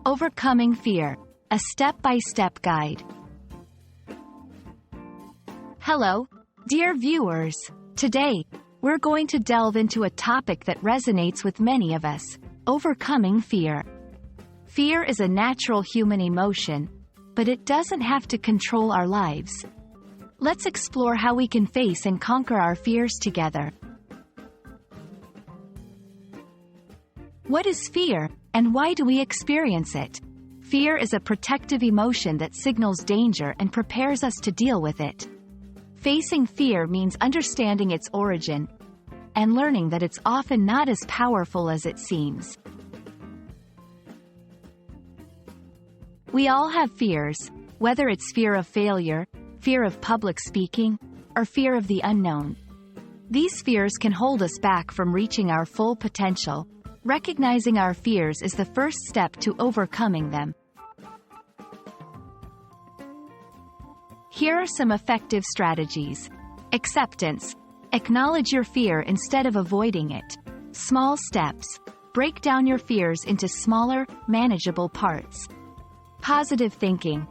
Overcoming Fear, a step-by-step guide. Hello, dear viewers. Today, we're going to delve into a topic that resonates with many of us: overcoming fear. Fear is a natural human emotion, but it doesn't have to control our lives. Let's explore how we can face and conquer our fears together. What is fear, and why do we experience it? Fear is a protective emotion that signals danger and prepares us to deal with it. Facing fear means understanding its origin and learning that it's often not as powerful as it seems. We all have fears, whether it's fear of failure, fear of public speaking, or fear of the unknown. These fears can hold us back from reaching our full potential. Recognizing our fears is the first step to overcoming them. Here are some effective strategies. Acceptance. Acknowledge your fear instead of avoiding it. Small steps. Break down your fears into smaller, manageable parts. Positive thinking.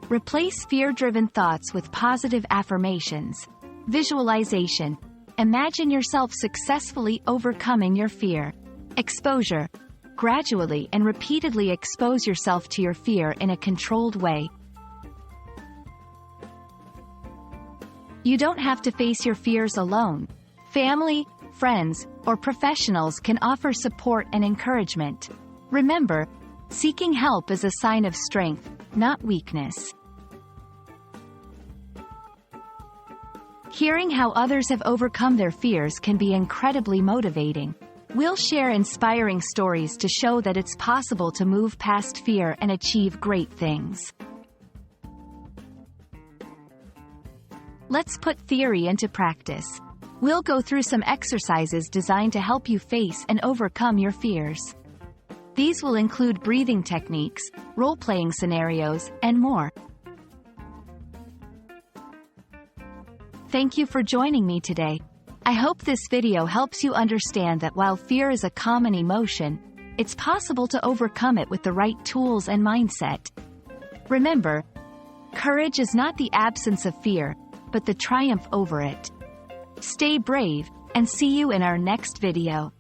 Replace fear-driven thoughts with positive affirmations. Visualization. Imagine yourself successfully overcoming your fear. Exposure. Gradually and repeatedly expose yourself to your fear in a controlled way. You don't have to face your fears alone. Family, friends, or professionals can offer support and encouragement. Remember, seeking help is a sign of strength, not weakness. Hearing how others have overcome their fears can be incredibly motivating. We'll share inspiring stories to show that it's possible to move past fear and achieve great things. Let's put theory into practice. We'll go through some exercises designed to help you face and overcome your fears. These will include breathing techniques, role-playing scenarios, and more. Thank you for joining me today. I hope this video helps you understand that while fear is a common emotion, it's possible to overcome it with the right tools and mindset. Remember, courage is not the absence of fear, but the triumph over it. Stay brave, and see you in our next video.